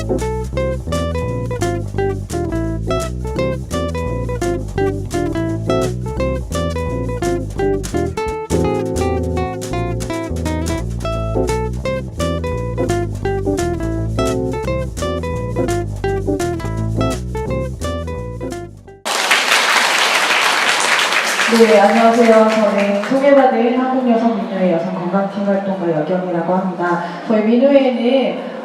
네, 안녕하세요. 저는 소개받은 한국여성민우회 여성건강팀 활동가 여경이라고 합니다. 저희 민우회는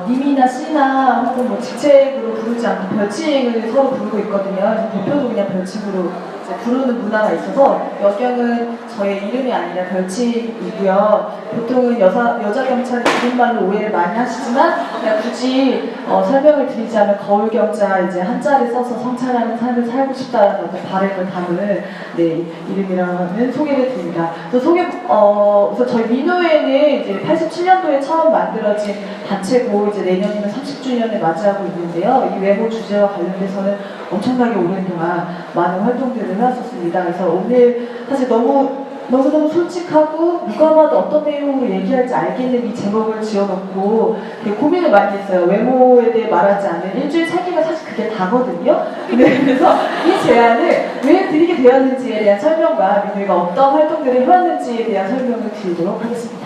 님이나 씨나 혹은 뭐 직책으로 부르지 않고 별칭을 서로 부르고 있거든요. 그래서 대표도 그냥 별칭으로 이제 부르는 문화가 있어서 여경은 저의 이름이 아니라 별칭이고요. 보통은 여자 경찰이 줄임말로 오해를 많이 하시지만 그냥 굳이 설명을 드리자면 거울경자 이제 한자를 써서 성찰하는 삶을 살고 싶다는 어떤 바람을 담은 네, 이름이라는 소개를 드립니다. 그래서 그래서 저희 민우회는 이제 87년도에 처음 만들어진 단체고 이제 내년이면 30주년을 맞이하고 있는데요. 이 외모 주제와 관련돼서는 엄청나게 오랜 동안 많은 활동들을 해왔었습니다. 그래서 오늘 사실 너무너무 솔직하고 누가 봐도 어떤 내용으로 얘기할지 알겠는 이 제목을 지어놓고 되게 고민을 많이 했어요. 외모에 대해 말하지 않는 일주일 살기가 사실 그게 다거든요. 네, 그래서 이 제안을 왜 드리게 되었는지에 대한 설명과 민우가 어떤 활동들을 해왔는지에 대한 설명을 드리도록 하겠습니다.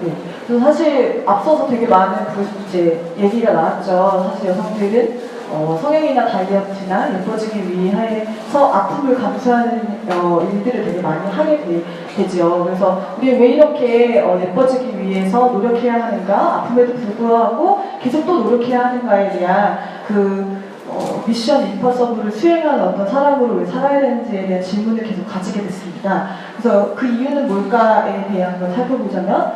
네. 그래서 사실 앞서서 되게 많은 이제 얘기가 나왔죠. 사실 여성들은 성형이나 다이어트나 예뻐지기 위해서 아픔을 감수하는 일들을 되게 많이 하게 되죠. 그래서 우리 왜 이렇게 예뻐지기 위해서 노력해야 하는가, 아픔에도 불구하고 계속 또 노력해야 하는가에 대한 미션 임퍼서블을 수행하는 어떤 사람으로 왜 살아야 되는지에 대한 질문을 계속 가지게 됐습니다. 그래서 그 이유는 뭘까에 대한 걸 살펴보자면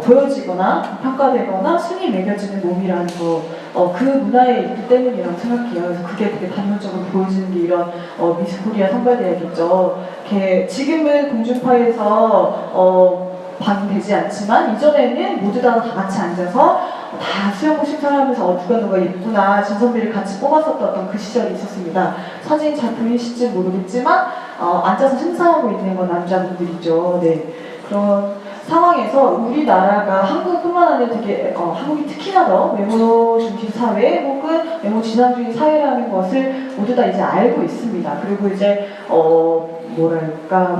보여지거나 평가되거나 순위 매겨지는 몸이라는 그 문화에 있기 때문이라고 생각해요. 그래서 그게 되게 단면적으로 보여지는 게 이런 미스 코리아 선발대회겠죠. 지금은 공중파에서 방영되지 않지만 이전에는 모두 다 같이 앉아서 다 수영복 심사하면서 누가 예쁘나 진선미를 같이 뽑았었던 어떤 그 시절이 있었습니다. 사진 잘 보이실지 모르겠지만 앉아서 심사하고 있는 건 남자분들이죠. 네. 그런 상황에서 우리나라가 한국뿐만 아니라 되게 한국이 특히나 더 외모 중심 사회 혹은 외모 지상주의 사회라는 것을 모두 다 이제 알고 있습니다. 그리고 이제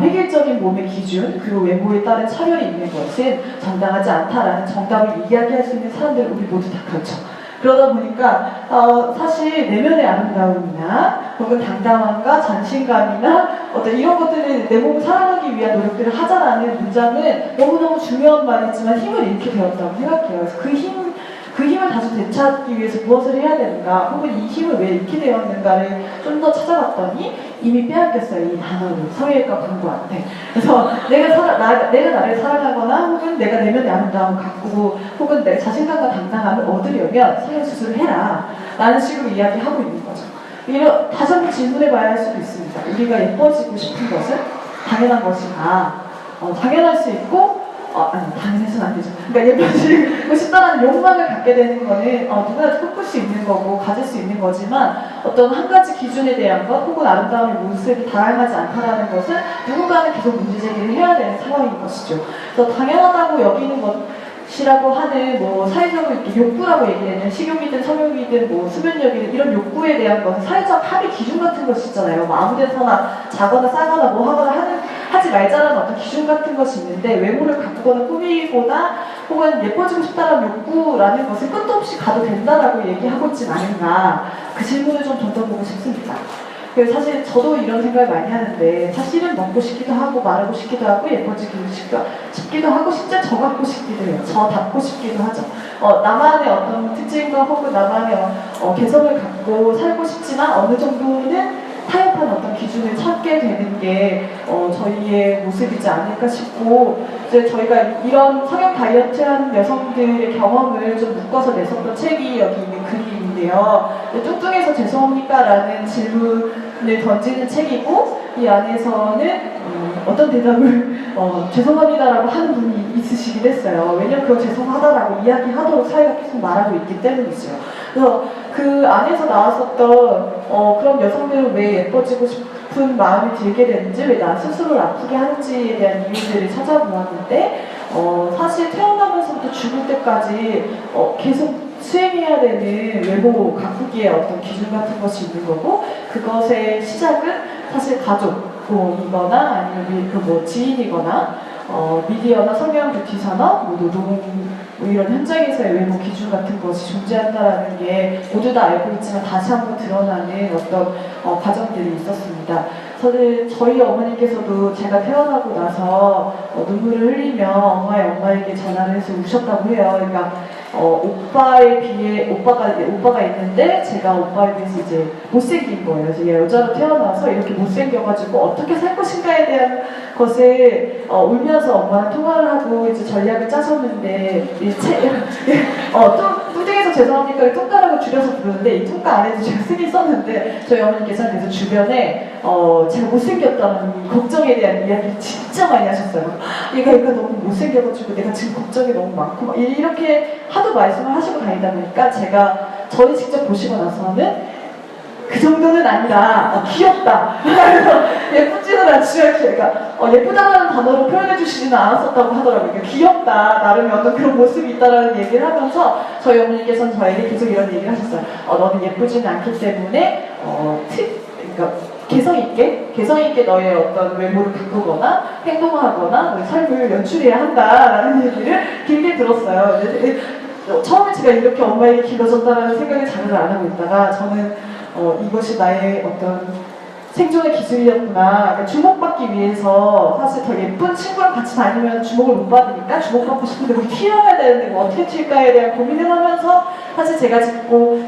획일적인 몸의 기준 그리고 외모에 따른 차별이 있는 것은 정당하지 않다라는 정답을 이야기할 수 있는 사람들 우리 모두 다 그렇죠. 그러다 보니까 사실 내면의 아름다움이나 혹은 당당함과 자신감이나 어떤 이런 것들을 내 몸을 사랑하기 위한 노력들을 하자라는 문장은 너무너무 중요한 말이지만 힘을 잃게 되었다고 생각해요. 그래서 그 힘을 다시 되찾기 위해서 무엇을 해야 되는가 혹은 이 힘을 왜 잃게 되었는가를 좀 더 찾아봤더니 이미 빼앗겼어요. 이 단어를 성형외과 광고한테. 그래서 내가 나를 사랑하거나 혹은 내가 내면의 아름다움을 갖고 혹은 내 자신감과 당당함을 얻으려면 성형수술을 해라 라는 식으로 이야기하고 있는 거죠. 다시 한번 질문해봐야 할 수도 있습니다. 우리가 예뻐지고 싶은 것은 당연한 것인가? 당연할 수 있고 당연해서는 안 되죠. 그러니까 예뻐지고 싶다는 욕망을 갖게 되는 거는 누구나 꿈꿀 수 있는 거고 가질 수 있는 거지만 어떤 한 가지 기준에 대한 것 혹은 아름다움의 모습이 다양하지 않다라는 것은 누군가는 계속 문제제기를 해야 되는 상황인 것이죠. 그래서 당연하다고 여기는 것이라고 하는 사회적으로 이렇게 욕구라고 얘기하는 식욕이든 성욕이든 수면력이든 이런 욕구에 대한 것은 사회적 합의 기준 같은 것이 있잖아요. 아무데서나 자거나 싸거나 하거나 하지 말자라는 어떤 기준 같은 것이 있는데 외모를 가꾸거나 꾸미거나 혹은 예뻐지고 싶다는 욕구라는 것은 끝도 없이 가도 된다라고 얘기하고 있진 않은가 그 질문을 좀 던져보고 싶습니다. 그래서 사실 저도 이런 생각을 많이 하는데 사실은 먹고 싶기도 하고 마르고 싶기도 하고 예뻐지고 싶기도 하고 진짜 저 갖고 싶기도 해요. 저 닮고 싶기도 하죠. 나만의 어떤 특징과 혹은 나만의 개성을 갖고 살고 싶지만 어느 정도는 타협한 어떤 기준을 찾게 되는 게 저희의 모습이지 않을까 싶고 이제 저희가 이런 성형 다이어트한 여성들의 경험을 좀 묶어서 냈었던 책이 여기 있는 그림인데요. 뚱뚱해서 죄송합니까? 라는 질문을 던지는 책이고 이 안에서는 어떤 대답을 죄송합니다라고 하는 분이 있으시긴 했어요. 왜냐면 그걸 죄송하다라고 이야기하도록 사회가 계속 말하고 있기 때문이죠. 그래서 그 안에서 나왔었던 그런 여성들은 왜 예뻐지고 싶은 마음이 들게 되는지 왜 나 스스로를 아프게 하는지에 대한 이유들을 찾아보았는데 사실 태어나면서부터 죽을 때까지 계속 수행해야 되는 외모 가꾸기의 어떤 기준 같은 것이 있는 거고, 그것의 시작은 사실 가족이거나 아니면 뭐 지인이거나 미디어나 성형 뷰티 산업, 뭐 노동 뭐 이런 현장에서의 외모 기준 같은 것이 존재한다라는 게 모두 다 알고 있지만 다시 한번 드러나는 어떤 과정들이 있었습니다. 저희 어머니께서도 제가 태어나고 나서 눈물을 흘리며 엄마에게 전화를 해서 우셨다고 해요. 그러니까 오빠에 비해 오빠가 있는데 제가 오빠에 비해서 이제 못생긴 거예요. 제가 여자로 태어나서 이렇게 못생겨가지고 어떻게 살 것인가에 대한 것을 울면서 엄마랑 통화를 하고 이제 전략을 짜셨는데 뚱뚱해서 죄송합니까? 뚱가라고 줄여서 부르는데 이 뚱가 안에도 제가 쓰긴 썼는데 저희 어머니께서는 그래서 주변에 제가 못생겼다는 걱정에 대한 이야기를 진짜 많이 하셨어요. 얘가 너무 못생겨가지고 내가 지금 걱정이 너무 많고 막 이렇게 하도 말씀을 하시고 다니다 보니까 저를 직접 보시고 나서는 그 정도는 아니다. 귀엽다. 그래서 예쁘지는 않지만 그러니까 예쁘다라는 단어로 표현해 주시지는 않았었다고 하더라고요. 그러니까 귀엽다. 나름의 어떤 그런 모습이 있다라는 얘기를 하면서 저희 어머니께서는 저에게 계속 이런 얘기를 하셨어요. 너는 예쁘지는 않기 때문에 그러니까 개성 있게 너의 어떤 외모를 바꾸거나 행동하거나 너의 삶을 연출해야 한다라는 얘기를 길게 들었어요. 처음에 제가 이렇게 엄마에게 길러졌다는 생각을 잘을 안 하고 있다가 저는 이것이 나의 어떤 생존의 기술이었구나. 그러니까 주목받기 위해서 사실 더 예쁜 친구랑 같이 다니면 주목을 못 받으니까 주목받고 싶은데 뭐 튀어야 되는데 뭐 어떻게 튈까에 대한 고민을 하면서 사실 제가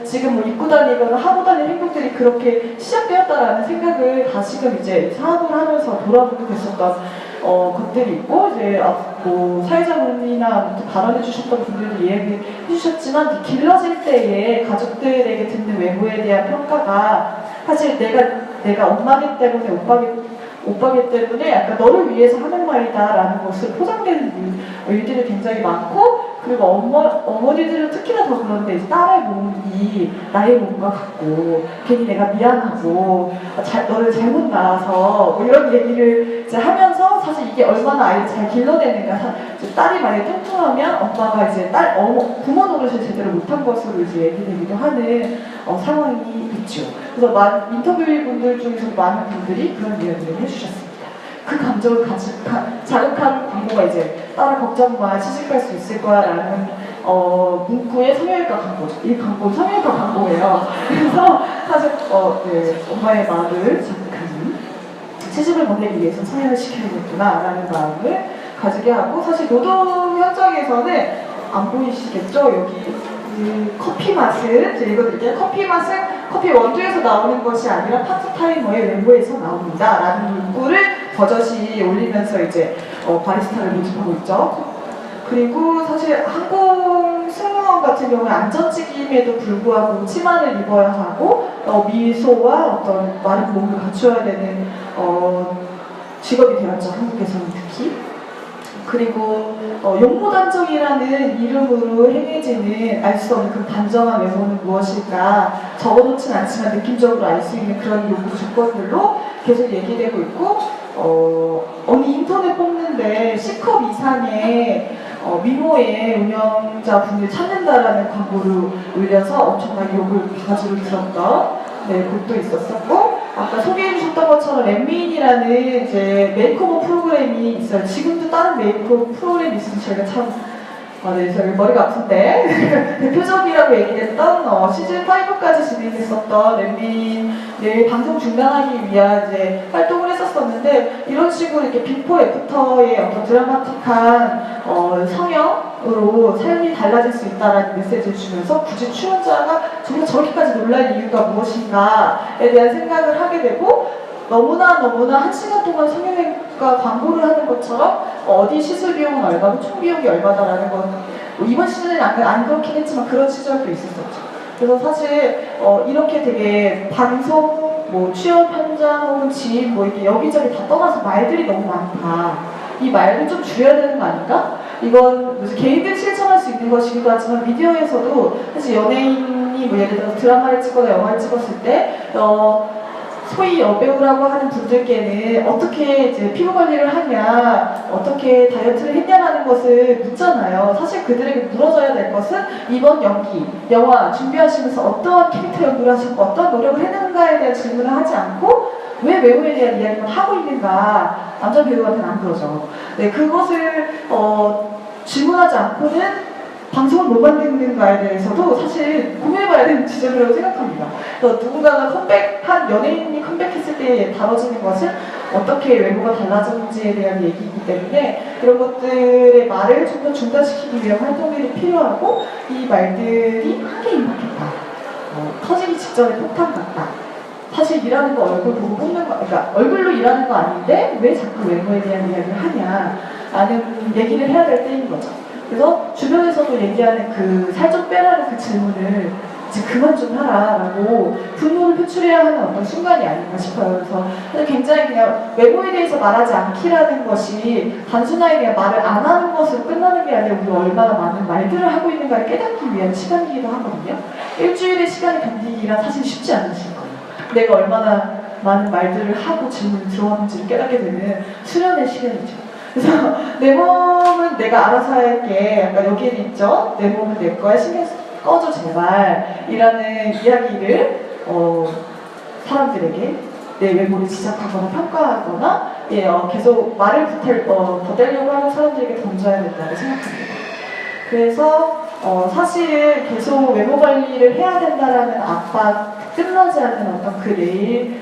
지금 뭐 입고 다니거나 하고 다니는 행동들이 그렇게 시작되었다라는 생각을 다시금 이제 사업을 하면서 돌아보게 됐었던 것들이 있고 이제 뭐 사회자분이나 발언해 주셨던 분들도 이야기해 주셨지만 길러질 때에 가족들에게 듣는 외모에 대한 평가가 사실 내가 엄마기 때문에 오빠기 때문에 약간 너를 위해서 하는 말이다라는 것을 포장되는 일들이 굉장히 많고 그리고 어머니들은 특히나 더 그런데 이제 딸의 몸이 나의 몸과 같고 괜히 내가 미안하고 너를 잘못 낳아서 뭐 이런 얘기를 이제 하면서 사실 이게 얼마나 아이를 잘 길러내는가 딸이 만약에 뚱뚱하면 엄마가 이제 부모 노릇을 제대로 못한 것으로 이제 얘기되기도 하는 상황이 있죠. 그래서 인터뷰 분들 중에서 많은 분들이 그런 이야기를 해주셨습니다. 그 감정을 자극한 광고가 이제 딸아 걱정 마 시집갈 수 있을 거야 라는 문구의 성형외과 광고죠. 이 광고 성형외과 광고예요. 그래서 사실 엄마의 마음을 자극하는 시집을 보내기 위해서 성형을 시켜야겠구나 라는 마음을 가지게 하고 사실 노동 현장에서는 안 보이시겠죠? 여기 커피 맛은 제가 읽어드릴게요. 커피 맛은 커피 원두에서 나오는 것이 아니라 파트타이머의 외모에서 나옵니다 라는 문구를 버젓이 올리면서 이제 바리스타를 모집하고 있죠. 그리고 사실 항공 승무원 같은 경우에 안전직임에도 불구하고 치마를 입어야 하고 미소와 어떤 마른 몸을 갖추어야 되는 직업이 되었죠. 한국에서는 특히. 그리고 용모단정이라는 이름으로 행해지는 알 수 없는 그 단정한 외모는 무엇일까 적어놓진 않지만 느낌적으로 알 수 있는 그런 요구 조건들로 계속 얘기되고 있고 어느 인터넷 뽑는데 C컵 이상의 미모의 운영자분을 찾는다라는 광고를 올려서 엄청나게 욕을 바가지로 들었던 곳도 있었었고 아까 소개해 주셨던 것처럼 렛미인이라는 이제 메이크오버 프로그램이 있어요. 지금도 다른 메이크오버 프로그램이 있어서 저희가 참 저희 머리가 아픈데 대표적이라고 얘기했던 시즌5까지 진행했었던 렛미인을 방송 중단하기 위한 이제 활동을 했었었는데 이런 식으로 이렇게 비포 애프터의 어떤 드라마틱한 성형으로 삶이 달라질 수 있다라는 메시지를 주면서 굳이 출연자가 정말 저렇게까지 놀랄 이유가 무엇인가에 대한 생각을 하게 되고 너무나 1시간 동안 성형외과 광고를 하는 것처럼 어디 시술 비용은 얼마고 총 비용이 얼마다라는 건 이번 시즌에는 안 그렇긴 했지만 그런 시절도 있었었죠. 그래서 사실 이렇게 되게 방송, 뭐 취업 현장 혹은 지인 뭐 이렇게 여기저기 다 떠나서 말들이 너무 많다. 이 말을 좀 줄여야 되는 거 아닌가? 이건 개인들이 실천할 수 있는 것이기도 하지만 미디어에서도 사실 연예인이 뭐 예를 들어서 드라마를 찍거나 영화를 찍었을 때 소위 여배우라고 하는 분들께는 어떻게 이제 피부 관리를 하냐, 어떻게 다이어트를 했냐라는 것을 묻잖아요. 사실 그들에게 물어줘야 될 것은 이번 연기, 영화 준비하시면서 어떠한 캐릭터 연구를 하셨고 어떤 노력을 했는가에 대한 질문을 하지 않고 왜 외모에 대한 이야기만 하고 있는가. 남자 배우한테는 안 그러죠. 네, 그것을 질문하지 않고는 방송을 못 만드는가에 대해서도 사실 고민해봐야 되는 지점이라고 생각합니다. 그래서 누군가가 컴백한 연예인이 컴백했을 때 다뤄지는 것은 어떻게 외모가 달라졌는지에 대한 얘기이기 때문에 그런 것들의 말을 좀 더 중단시키기 위한 활동들이 필요하고 이 말들이 한개 임박했다. 터지기 직전에 폭탄 같다. 사실 일하는 거 얼굴 보고 뽑는 거, 그러니까 얼굴로 일하는 거 아닌데 왜 자꾸 외모에 대한 이야기를 하냐라는 얘기를 해야 될 때인 거죠. 그래서 주변에서도 얘기하는 그 살 좀 빼라는 그 질문을 이제 그만 좀 하라라고 분노를 표출해야 하는 어떤 순간이 아닌가 싶어요. 그래서 굉장히 그냥 외모에 대해서 말하지 않기라는 것이 단순하게 그냥 말을 안 하는 것으로 끝나는 게 아니라 우리가 얼마나 많은 말들을 하고 있는가를 깨닫기 위한 시간이기도 하거든요. 일주일의 시간을 견디기란 사실 쉽지 않으실 거예요. 내가 얼마나 많은 말들을 하고 질문을 들어왔는지를 깨닫게 되는 수련의 시간이죠. 그래서 내 몸은 내가 알아서 할게. 약간 여기에 있죠. 내 몸은 내 거야. 신경 꺼줘 제발. 이라는 이야기를 사람들에게 내 외모를 지적하거나 평가하거나 계속 말을 보태려고 하는 사람들에게 던져야 된다고 생각합니다. 그래서 사실 계속 외모 관리를 해야 된다라는 압박, 끝나지 않는 어떤 그 레일,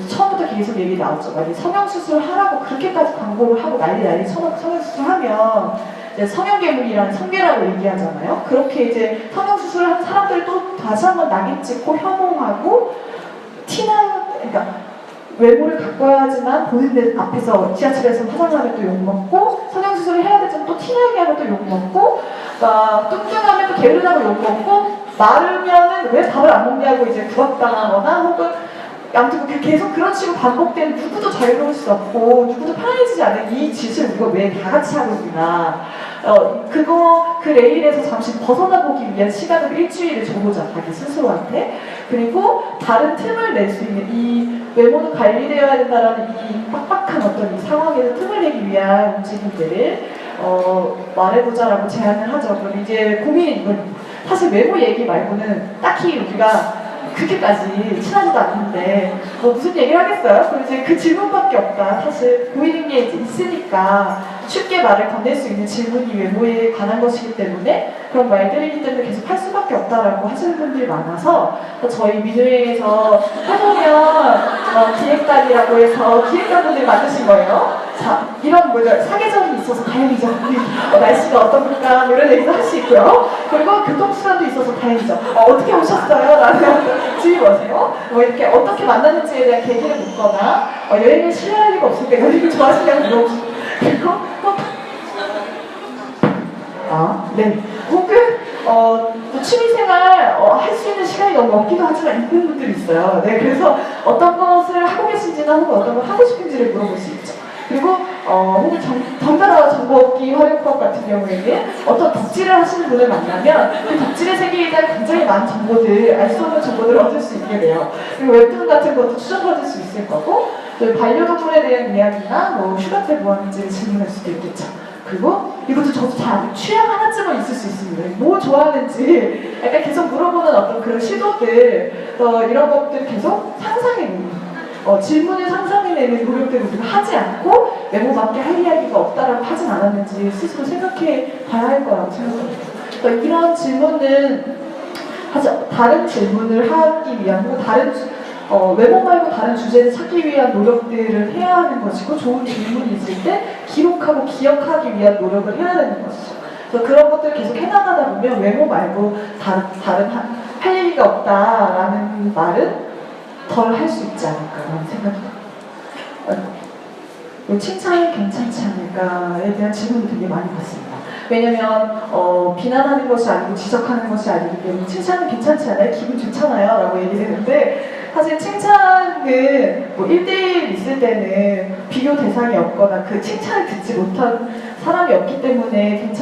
처음부터 계속 얘기 나왔죠. 만약에 성형수술 하라고 그렇게까지 광고를 하고 난리 성형수술 하면 이제 성형괴물이라는 성괴라고 얘기하잖아요. 그렇게 이제 성형수술을 한 사람들을 또 다시 한번 낙인 찍고 혐오하고 그러니까 외모를 가꿔야 하지만 본인들 앞에서 지하철에서 화장하면 또 욕먹고 성형수술을 해야 되지만 또 티나게 하면 또 욕먹고 뚱뚱하면 또 게으르다고 욕먹고 마르면은 왜 밥을 안 먹냐고 이제 구박당하거나 혹은 아무튼 계속 그런 식으로 반복되는 누구도 자유로울 수 없고 누구도 편해지지 않는 이 짓을 우리가 왜 다 같이 하고 있나 그 레일에서 잠시 벗어나 보기 위한 시간을 일주일을 줘보자 자기 스스로한테. 그리고 다른 틈을 낼 수 있는 이 외모는 관리되어야 된다라는 이 빡빡한 어떤 이 상황에서 틈을 내기 위한 움직임들을 말해보자라고 제안을 하죠. 그럼 이제 고민인 건 사실 외모 얘기 말고는 딱히 우리가 그렇게까지 친하지도 않는데 무슨 얘기를 하겠어요? 그럼 이제 그 질문밖에 없다. 사실 보이는 게 이제 있으니까 쉽게 말을 건넬 수 있는 질문이 외모에 관한 것이기 때문에 그런 말들이기 때문에 계속 할 수밖에 없다라고 하시는 분들이 많아서 저희 민우회에서 해보면 기획단이라고 해서 기획단분들이 만드신 거예요. 자, 이런 사계절이 있어서 다행이죠. 날씨가 어떤가 이런 얘기도 할 수 있고요. 그리고 교통수단도 있어서 다행이죠. 어떻게 오셨어요? 라는 질문 오세요. 이렇게 어떻게 만났는지에 대한 계기를 묻거나 여행을 싫어할 리가 없으니까 여행을 좋아하시냐고 물어보시고 그리고 네. 혹은 취미생활 할 수 있는 시간이 너무 없기도 하지만 있는 분들이 있어요. 네, 그래서 어떤 것을 하고 계신지나 혹은 어떤 걸 하고 싶은지를 물어볼 수 있죠. 그리고 혹은 덩달아 정보업기 활용법 같은 경우에는 어떤 덕질을 하시는 분을 만나면 그 덕질의 세계에 대한 굉장히 많은 정보들, 알 수 없는 정보들을 얻을 수 있게 돼요. 그리고 웹툰 같은 것도 추천받을 수 있을 거고 또 반려동물에 대한 이야기나 휴가 때 뭐 하는지 질문할 수도 있겠죠. 그리고 이것도 저도 잘 취향 하나쯤은 있을 수 있습니다. 뭐 좋아하는지 약간 계속 물어보는 어떤 그런 시도들 이런 것들 계속 상상해내는 질문을 상상해내는 노력들을 우리가 하지 않고 외모밖에 할 이야기가 없다라고 하진 않았는지 스스로 생각해 봐야 할 거라고 생각합니다. 그러니까 이런 질문은 다른 질문을 하기 위한 혹은 외모 말고 다른 주제를 찾기 위한 노력들을 해야 하는 것이고 좋은 질문이 있을 때 기록하고 기억하기 위한 노력을 해야 되는 것이죠. 그래서 그런 것들을 계속 해나가다 보면 외모 말고 다른 할 얘기가 없다라는 말은 덜 할 수 있지 않을까라는 생각이 듭니다. 칭찬이 괜찮지 않을까에 대한 질문을 되게 많이 받습니다. 왜냐면 비난하는 것이 아니고 지적하는 것이 아니기 때문에 칭찬은 괜찮지 않아요? 기분 좋잖아요? 라고 얘기를 했는데 사실 칭찬은 1대1 있을 때는 비교 대상이 없거나 그 칭찬을 듣지 못한 사람이 없기 때문에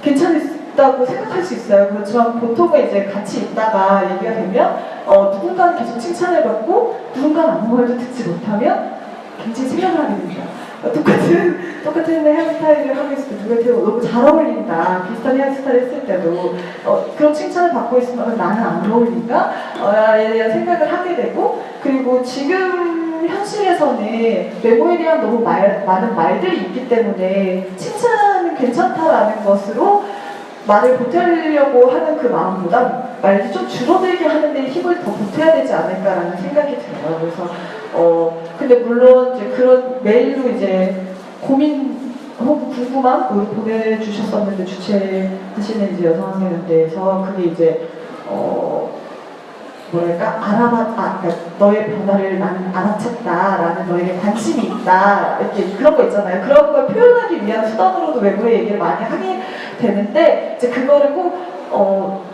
괜찮을 있다고 생각할 수 있어요. 그렇지만 보통은 이제 같이 있다가 얘기가 되면 누군가는 계속 칭찬을 받고 누군가는 아무 말도 듣지 못하면 굉장히 생각을 하게 됩니다. 똑같은 헤어스타일을 하고 있을 때 누구한테 너무 잘 어울린다. 비슷한 헤어스타일 했을 때도 그런 칭찬을 받고 있으면 나는 안 어울린가? 에 대한 생각을 하게 되고, 그리고 지금 현실에서는 외모에 대한 너무 많은 말들이 있기 때문에 칭찬은 괜찮다라는 것으로 말을 보태려고 하는 그 마음보다 말이 좀 줄어들게 하는 데 힘을 더 보태야 되지 않을까라는 생각이 들어요. 그래서 근데 물론 이제 그런 메일로 이제 고민 혹은 궁금한 걸 보내주셨었는데, 주최하시는 이제 여성학생연대에서 그게 이제 뭐랄까 그러니까 너의 변화를 나는 알아챘다라는, 너에게 관심이 있다, 이렇게 그런 거 있잖아요. 그런 걸 표현하기 위한 수단으로도 외모의 얘기를 많이 하게 되는데, 이제 그거를 꼭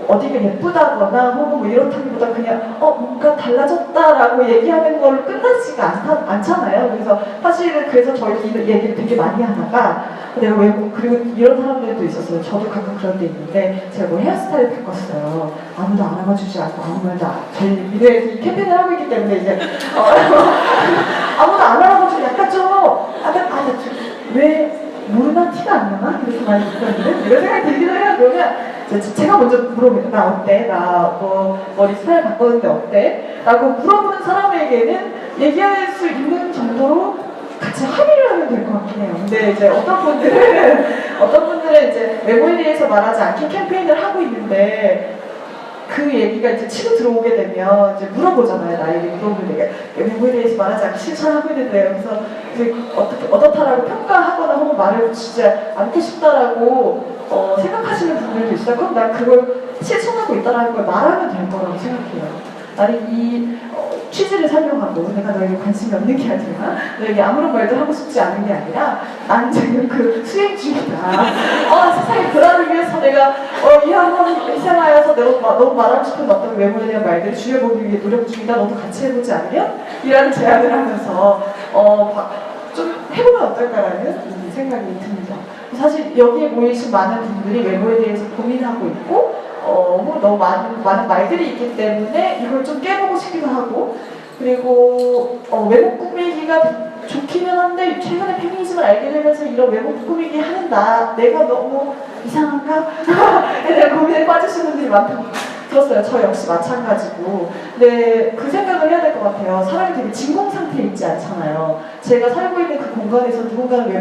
어디가 예쁘다거나 혹은 뭐 이렇다기보다 그냥 뭔가 달라졌다라고 얘기하는 걸로 끝나지가 않잖아요. 그래서 사실은 그래서 저희 이 얘기를 되게 많이 하다가 내가 외모, 그리고 이런 사람들도 있었어요. 저도 가끔 그런 데 있는데, 제가 뭐 헤어스타일 바꿨어요. 아무도 알아봐주지 않고 아무 말도 저희 미래에서 이 캠페인을 하고 있기 때문에 이제 아무도 안 알아봐주고 약간 왜 모르나 티가 안 나나? 이렇게 많이 느꼈는데 이런 생각이 들기도 해요. 그러면 제가 먼저 물어봅니다. 나 어때? 나 뭐 머리 스타일 바꿨는데 어때? 라고 물어보는 사람에게는 얘기할 수 있는 정도로 같이 합의를 하면 될 것 같긴 해요. 근데 이제 어떤 분들은 이제 외모에 대해서 말하지 않게 캠페인을 하고 있는데, 그 얘기가 이제 치고 들어오게 되면 이제 물어보잖아요. 나에게 물어보면 외모에 대해서 말하지 않게 실천하고 있는데요. 그래서 이제 어떻다라고 평가하거나 혹은 말을 붙이지 않고 싶다라고 생각하시는 분들도 있어요. 그럼 난 그걸 실천하고 있다는 걸 말하면 될 거라고 생각해요. 나는 이 취지를 설명하고, 내가 너에게 관심이 없는 게 아니라 너에게 아무런 말도 하고 싶지 않은 게 아니라 난 지금 그 수행 중이다. 세상의 변화를 위해서 내가 이 희생하여서 내가 너무 말하고 싶은 어떤 외모에 대한 말들을 줄여보기 위해 노력 중이다. 너도 같이 해보지 않으면? 이라는 제안을 하면서 좀 해보면 어떨까라는 생각이 듭니다. 사실 여기에 모이신 많은 분들이 외모에 대해서 고민하고 있고, 너무 많은 말들이 있기 때문에 이걸 좀 깨보고 싶기도 하고, 그리고 외모 꾸미기가 좋기는 한데 최근에 페미니즘을 알게 되면서 이런 외모 꾸미기 하는 내가 너무 이상한가? 에 대한 고민에 빠지시는 분들이 많다고 들었어요. 저 역시 마찬가지고. 근데 그 생각을 해야 될 것 같아요. 사람이 되게 진공 상태에 있지 않잖아요. 제가 살고 있는 그 공간에서 누군가는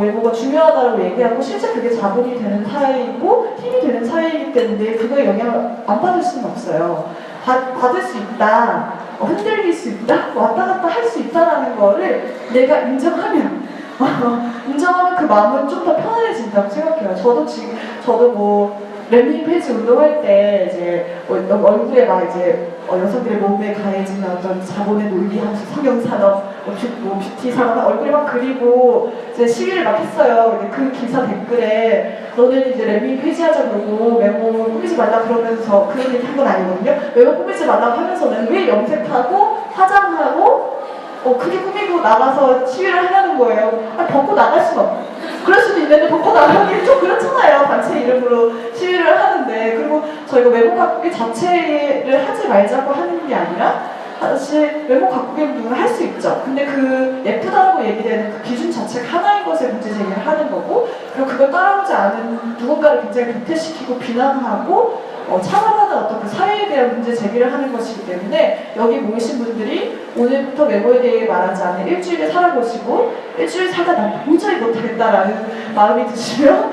외모가 중요하다고 얘기하고 실제 그게 자본이 되는 사회이고 힘이 되는 사회이기 때문에 그거에 영향을 안 받을 수는 없어요. 받을 수 있다, 흔들릴 수 있다, 왔다 갔다 할 수 있다라는 거를 내가 인정하면 그 마음은 좀 더 편안해진다고 생각해요. 저도 뭐 랩밍 페이지 운동할 때 이제 얼굴에 막 이제 여성들의 몸에 가해지는 어떤 자본의 논리, 함수, 성형산업, 뷰티 산업 얼굴에 막 그리고 이제 시위를 막 했어요. 근데 그 기사 댓글에 너는 이제 랩밍 페이지 하자 그러고 외모 꾸미지 말라 그러면서 그런 얘기 한 건 아니거든요. 외모 꾸미지 말라고 하면서는 왜 염색하고 화장하고 크게 꾸미고 나가서 시위를 하냐는 거예요. 벗고 나갈 수는 없고. 그럴 수도 있는데 벗고 나가기 좀 그렇잖아요. 단체 이름으로 시위를 하는데. 그리고 저희가 외모 가꾸기 자체를 하지 말자고 하는 게 아니라 사실 외모 가꾸기는 누구나 할 수 있죠. 근데 그 예쁘다라고 얘기되는 그 기준 자체가 하나인 것에 문제 제기를 하는 거고, 그리고 그걸 따라오지 않은 누군가를 굉장히 도태시키고 비난하고 차별하는 어떤 그 사회에 대한 문제 제기를 하는 것이기 때문에, 여기 모이신 분들이 오늘부터 외모에 대해 말하지 않는 일주일을 살아보시고 일주일 살다 난 도저히 못하겠다라는 마음이 드시면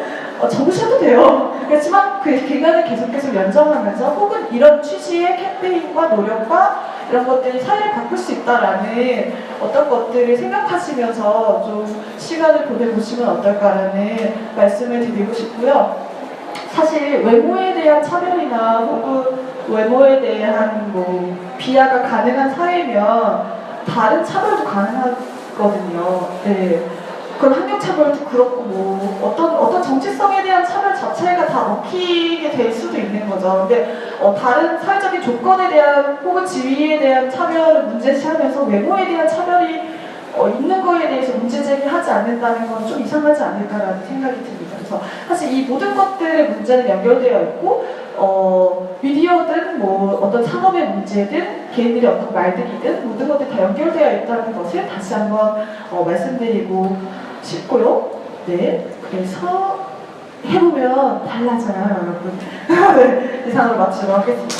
접으셔도 돼요. 그렇지만 그 기간을 계속 연장하면서 혹은 이런 취지의 캠페인과 노력과 이런 것들이 사회를 바꿀 수 있다라는 어떤 것들을 생각하시면서 좀 시간을 보내보시면 어떨까라는 말씀을 드리고 싶고요. 사실 외모에 대한 차별이나 혹은 외모에 대한 비하가 가능한 사회면 다른 차별도 가능하거든요. 네. 그런 학력 차별도 그렇고 어떤 정체성에 대한 차별 자체가 다 먹히게 될 수도 있는 거죠. 근데 다른 사회적인 조건에 대한 혹은 지위에 대한 차별을 문제시하면서 외모에 대한 차별이 있는 거에 대해서 문제 제기하지 않는다는 건 좀 이상하지 않을까라는 생각이 듭니다. 그래서 사실 사실 이 모든 것들의 문제는 연결되어 있고 미디어든 뭐 어떤 산업의 문제든 개인들의 어떤 말들이든 모든 것들이 다 연결되어 있다는 것을 다시 한번 말씀드리고 싶고요. 네, 그래서 해보면 달라져요, 여러분. 네, 이상으로 마치도록 하겠습니다.